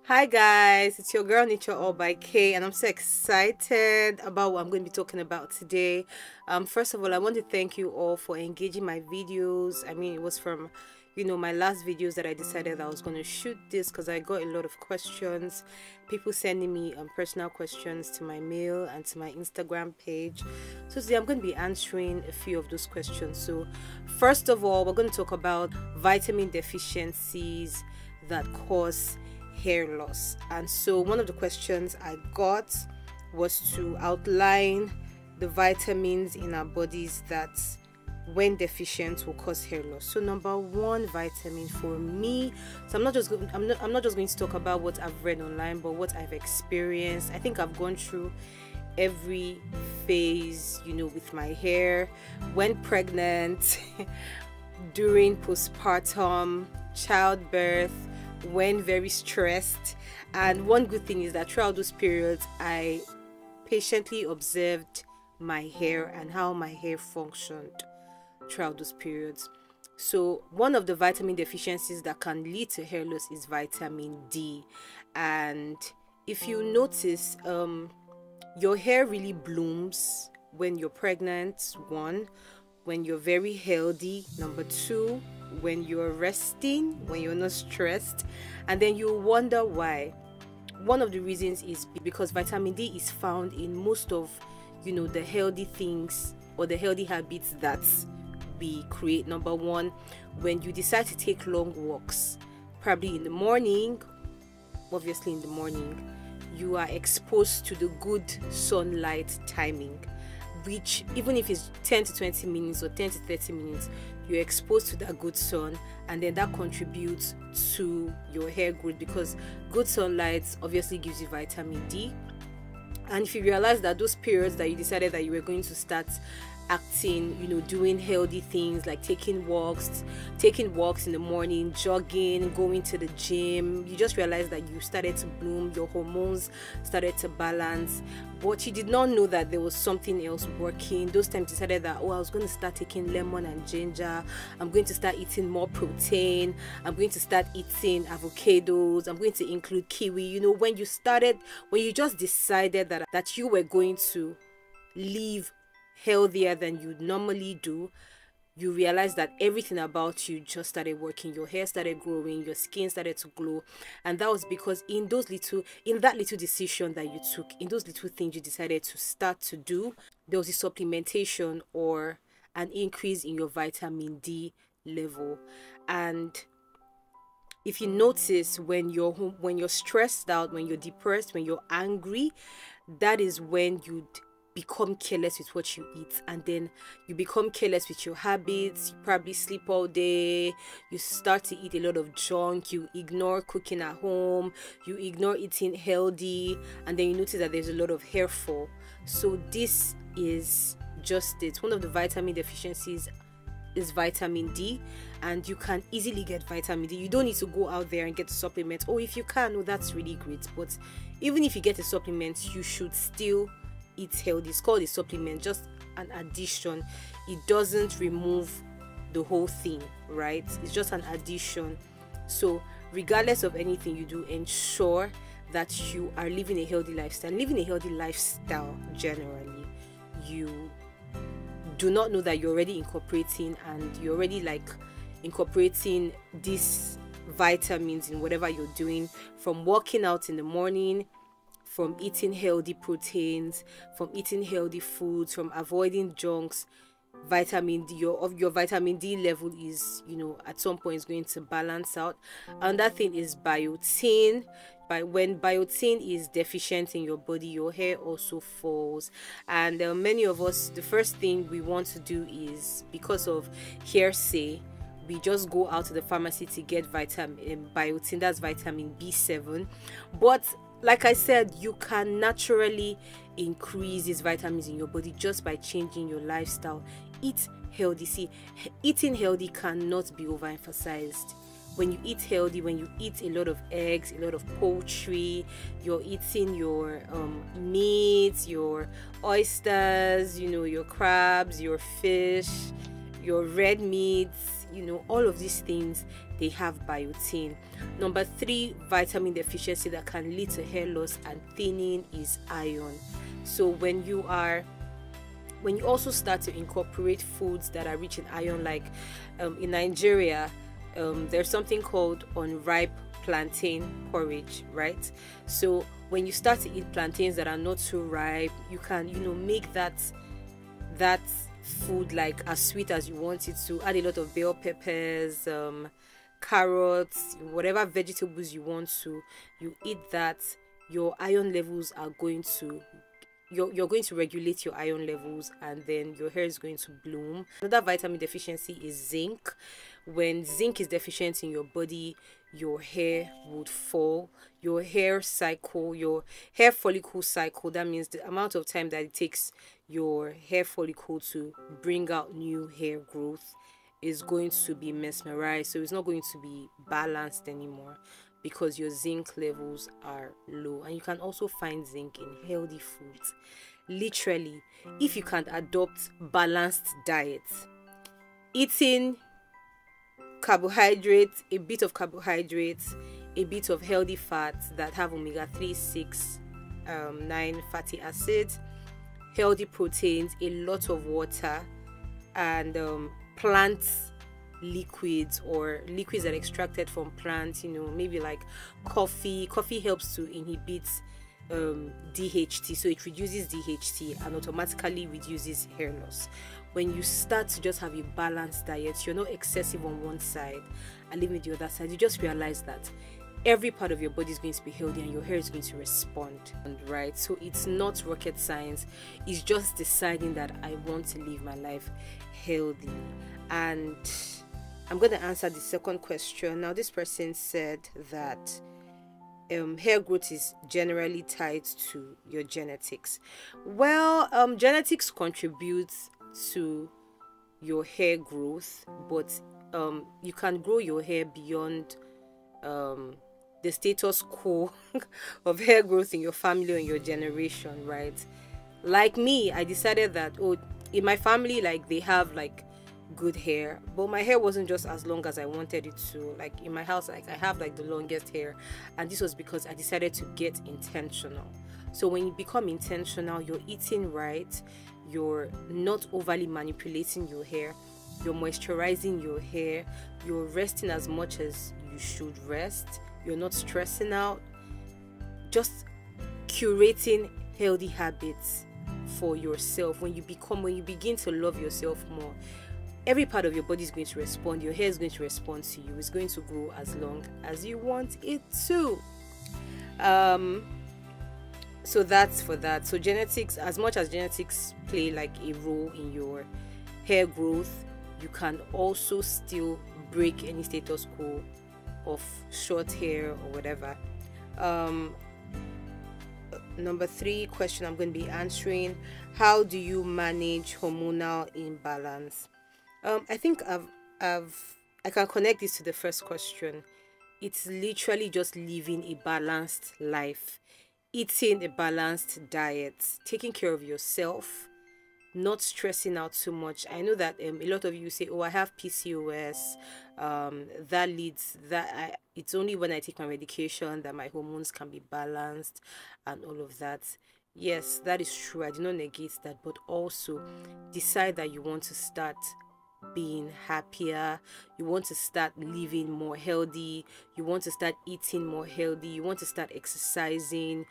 Hi guys, it's your girl Nature All by K, and I'm so excited about what I'm going to be talking about today. First of all, I want to thank you all for engaging my videos. I mean, it was from my last videos that I decided I was going to shoot this because I got a lot of questions, people sending me personal questions to my mail and to my Instagram page. So today I'm going to be answering a few of those questions. So first of all, we're going to talk about vitamin deficiencies that cause hair loss. And so one of the questions I got was to outline the vitamins in our bodies that when deficient will cause hair loss. So number one vitamin for me, so I'm not just going to talk about what I've read online, but what I've experienced. I think I've gone through every phase, with my hair: when pregnant, during postpartum, childbirth, when very stressed. And one good thing is that throughout those periods I patiently observed my hair and how my hair functioned throughout those periods. So one of the vitamin deficiencies that can lead to hair loss is vitamin D. And if you notice, your hair really blooms when you're pregnant, one; when you're very healthy, number two; when you're resting, when you're not stressed. And then you wonder why. One of the reasons is because vitamin D is found in most of the healthy things or the healthy habits that we create. Number one, when you decide to take long walks, probably in the morning, obviously in the morning, you are exposed to the good sunlight timing, which even if it's 10 to 20 minutes or 10 to 30 minutes, you're exposed to that good sun, and then that contributes to your hair growth because good sunlight obviously gives you vitamin D. And if you realize that those periods that you decided that you were going to start acting, doing healthy things like taking walks in the morning, jogging, going to the gym, you just realize that you started to bloom, your hormones started to balance, but you did not know that there was something else working. Those times you decided that, I was going to start taking lemon and ginger, I'm going to start eating more protein, I'm going to start eating avocados, I'm going to include kiwi. When you just decided that you were going to live healthier than you normally do, you realize that everything about you just started working. Your hair started growing, your skin started to glow. And that was because in that little decision that you took, in those little things you decided to start to do, there was a supplementation or an increase in your vitamin D level. And if you notice, when you're stressed out, when you're depressed, when you're angry, that is when you become careless with what you eat, and then you become careless with your habits. You probably sleep all day, you start to eat a lot of junk, you ignore cooking at home, you ignore eating healthy, and then you notice that there's a lot of hair fall. So this is just it. One of the vitamin deficiencies is vitamin D, and you can easily get vitamin D. You don't need to go out there and get a supplement. Or if you can, that's really great. But even if you get a supplement, you should still eat healthy. It's called a supplement, just an addition. It doesn't remove the whole thing, right? It's just an addition. So regardless of anything you do, ensure that you are living a healthy lifestyle. Living a healthy lifestyle, generally, you do not know that you're already incorporating, and you're already incorporating these vitamins in whatever you're doing, from working out in the morning, from eating healthy proteins, from eating healthy foods, from avoiding junks. Vitamin D, your vitamin D level is, at some point is going to balance out. Another thing is biotin. When biotin is deficient in your body, your hair also falls. And many of us, the first thing we want to do is, because of hearsay, we just go out to the pharmacy to get biotin. That's vitamin B7. But like I said, you can naturally increase these vitamins in your body just by changing your lifestyle. Eat healthy. See, eating healthy cannot be overemphasized. When you eat healthy, when you eat a lot of eggs, a lot of poultry, you're eating your meat, your oysters, your crabs, your fish, your red meats, all of these things, they have biotin. Number 3 vitamin deficiency that can lead to hair loss and thinning is iron. So when you also start to incorporate foods that are rich in iron, like in Nigeria, there's something called unripe plantain porridge, right? So when you start to eat plantains that are not too ripe, you can make that food like as sweet as you want it to. Add a lot of bell peppers, carrots, whatever vegetables you want to. You eat that, your iron levels are going to you're going to regulate your iron levels, and then your hair is going to bloom. Another vitamin deficiency is zinc. When zinc is deficient in your body, your hair would fall. Your hair follicle cycle, that means the amount of time that it takes your hair follicle to bring out new hair growth, is going to be mesmerized. So it's not going to be balanced anymore because your zinc levels are low. And you can also find zinc in healthy foods. Literally, if you can adopt balanced diets, eating carbohydrates, a bit of carbohydrates, a bit of healthy fats that have omega-3, 6, 9 fatty acids, healthy proteins, a lot of water, and plant liquids or liquids that are extracted from plants, maybe like coffee. Coffee helps to inhibit DHT, so it reduces DHT and automatically reduces hair loss. When you start to just have a balanced diet, you're not excessive on one side and leaving the other side, you just realize that every part of your body is going to be healthy and your hair is going to respond, right? So it's not rocket science. It's just deciding that I want to live my life healthy. And I'm going to answer the second question. Now, this person said that hair growth is generally tied to your genetics. Well, genetics contributes to your hair growth, but you can grow your hair beyond the status quo of hair growth in your family or in your generation, right? Like me, I decided that in my family, like, they have like good hair, but my hair wasn't just as long as I wanted it to. Like in my house, like I have like the longest hair, and this was because I decided to get intentional. So when you become intentional, you're eating right, you're not overly manipulating your hair, you're moisturizing your hair, you're resting as much as you should rest, you're not stressing out, just curating healthy habits for yourself. When you begin to love yourself more, every part of your body is going to respond. Your hair is going to respond to you. It's going to grow as long as you want it to. So that's for that. So genetics, as much as genetics play like a role in your hair growth, you can also still break any status quo of short hair or whatever. Number 3 question I'm going to be answering: how do you manage hormonal imbalance? I think I can connect this to the first question. It's literally just living a balanced life, eating a balanced diet, taking care of yourself, not stressing out too much. I know that a lot of you say, I have PCOS, it's only when I take my medication that my hormones can be balanced and all of that. Yes, that is true. I do not negate that, but also decide that you want to start being happier, you want to start living more healthy, you want to start eating more healthy, you want to start exercising,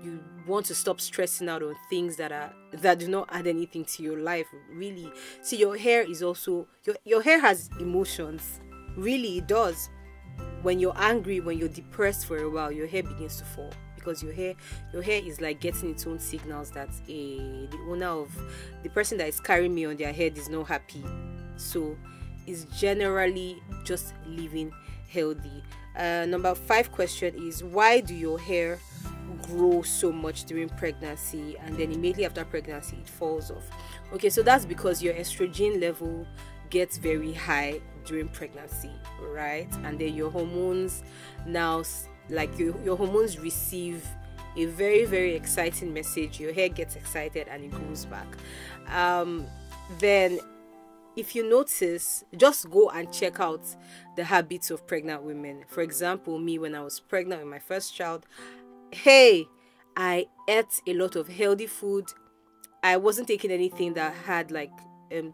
you want to stop stressing out on things that do not add anything to your life. Really, see, your hair is also your hair has emotions. Really, it does. When you're angry, when you're depressed for a while, your hair begins to fall, because your hair is like getting its own signals that the owner of the person that is carrying me on their head is not happy. So it's generally just living healthy. Number 5 question is: why do your hair grow so much during pregnancy and then immediately after pregnancy it falls off? Okay, so that's because your estrogen level gets very high during pregnancy, right? And then your hormones now, like your hormones receive a very, very exciting message. Your hair gets excited and it grows back. Then if you notice, just go and check out the habits of pregnant women. For example, me, when I was pregnant with my first child, hey, I ate a lot of healthy food. I wasn't taking anything that had like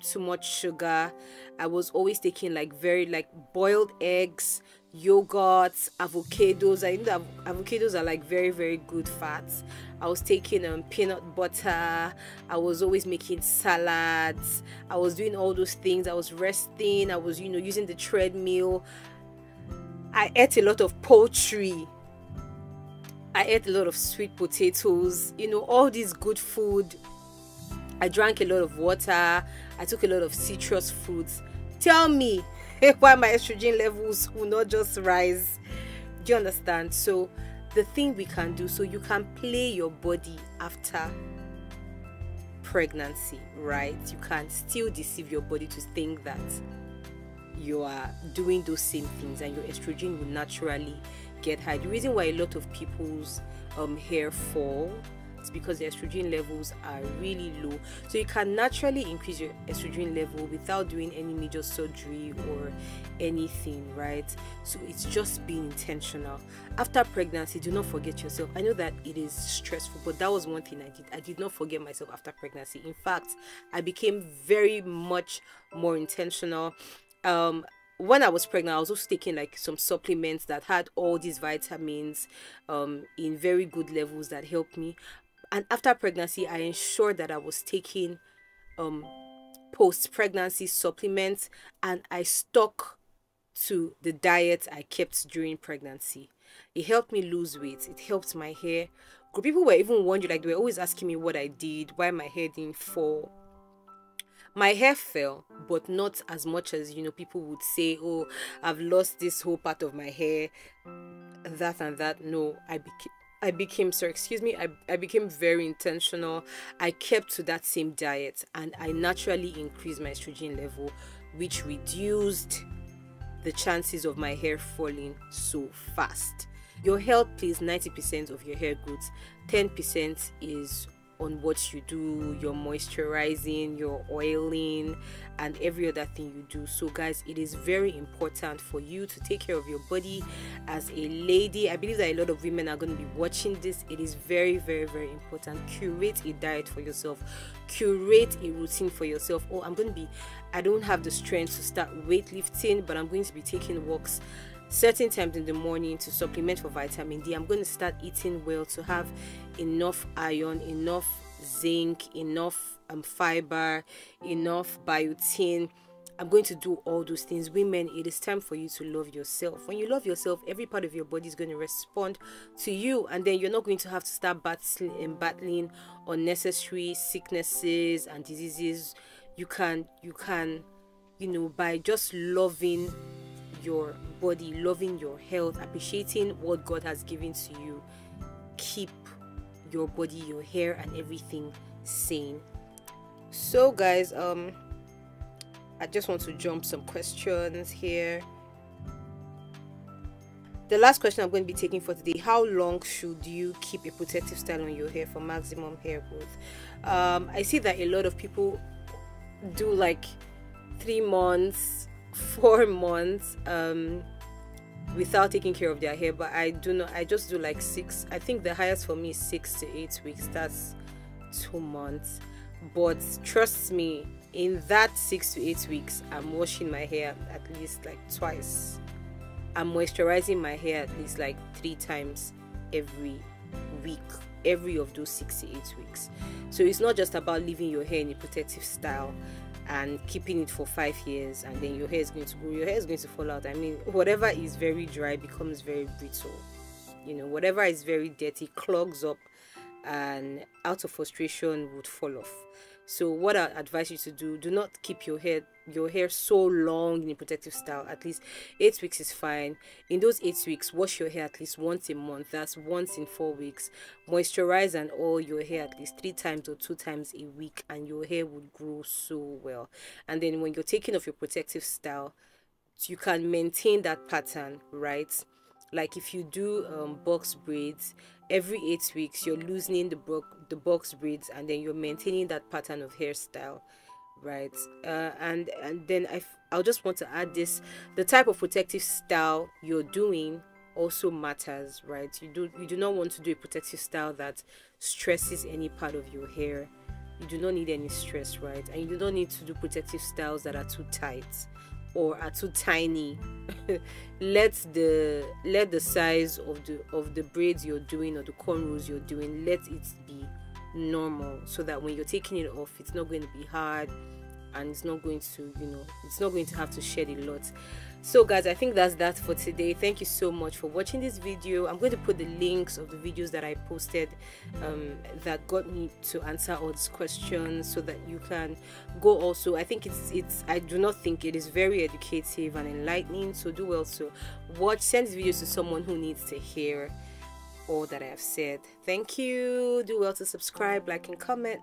too much sugar. I was always taking like very like boiled eggs, yogurts, avocados. I think that avocados are like very very good fats. I was taking peanut butter. I was always making salads. I was doing all those things. I was resting. I was, using the treadmill. I ate a lot of poultry. I ate a lot of sweet potatoes, all this good food. I drank a lot of water. I took a lot of citrus fruits. Tell me why my estrogen levels will not just rise. Do you understand? So the thing we can do, so you can play your body after pregnancy, right? You can still deceive your body to think that you are doing those same things and your estrogen will naturally get high. The reason why a lot of people's hair fall, it's because the estrogen levels are really low. So you can naturally increase your estrogen level without doing any major surgery or anything, right? So it's just being intentional. After pregnancy, do not forget yourself. I know that it is stressful, but that was one thing I did. I did not forget myself after pregnancy. In fact, I became very much more intentional. When I was pregnant, I was also taking like some supplements that had all these vitamins in very good levels that helped me. And after pregnancy, I ensured that I was taking post-pregnancy supplements, and I stuck to the diet I kept during pregnancy. It helped me lose weight. It helped my hair grow. People were even wondering, like they were always asking me what I did, why my hair didn't fall. My hair fell, but not as much as people would say, oh, I've lost this whole part of my hair, that and that. No, I became very intentional. I kept to that same diet, and I naturally increased my estrogen level, which reduced the chances of my hair falling so fast. Your health plays 90% of your hair growth. 10% is on what you do, your moisturizing, your oiling, and every other thing you do. So guys, it is very important for you to take care of your body as a lady. I believe that a lot of women are going to be watching this. It is very very very important. Curate a diet for yourself, curate a routine for yourself. Oh, I don't have the strength to start weightlifting, but I'm going to be taking walks certain times in the morning to supplement for vitamin D. I'm going to start eating well to have enough iron, enough zinc, enough fiber, enough biotin. I'm going to do all those things. Women, it is time for you to love yourself. When you love yourself, every part of your body is going to respond to you, and then you're not going to have to start battling unnecessary sicknesses and diseases. You can by just loving your body, loving your health, appreciating what God has given to you, keep your body, your hair, and everything sane. So guys, I just want to jump some questions here. The last question I'm going to be taking for today: how long should you keep a protective style on your hair for maximum hair growth? I see that a lot of people do like 3 months, 4 months without taking care of their hair, but I just do like 6. I think the highest for me is 6 to 8 weeks. That's 2 months. But trust me, in that 6 to 8 weeks, I'm washing my hair at least like twice. I'm moisturizing my hair at least like 3 times every week, every of those 6 to 8 weeks. So it's not just about leaving your hair in a protective style and keeping it for 5 years and then your hair is going to grow, your hair is going to fall out. I mean, whatever is very dry becomes very brittle. Whatever is very dirty clogs up, and out of frustration would fall off. So what I advise you to do not keep your hair so long in a protective style. At least 8 weeks is fine. In those 8 weeks, wash your hair at least once a month. That's once in 4 weeks. Moisturize and oil your hair at least 3 times or 2 times a week, and your hair would grow so well. And then when you're taking off your protective style, you can maintain that pattern, right? Like if you do box braids, every 8 weeks you're loosening the box braids, and then you're maintaining that pattern of hairstyle, right? And then I'll just want to add this: the type of protective style you're doing also matters, right? You do not want to do a protective style that stresses any part of your hair. You do not need any stress, right? And you do not need to do protective styles that are too tight or are too tiny. Let the size of the braids you're doing or the cornrows you're doing, let it be normal, so that when you're taking it off, it's not going to be hard, and it's not going to, it's not going to have to shed a lot. So guys, I think that's that for today. Thank you so much for watching this video. I'm going to put the links of the videos that I posted that got me to answer all these questions, so that you can go also. I think I do not think it is very educative and enlightening, so do well to send these videos to someone who needs to hear all that I have said. Thank you. Do well to subscribe, like, and comment.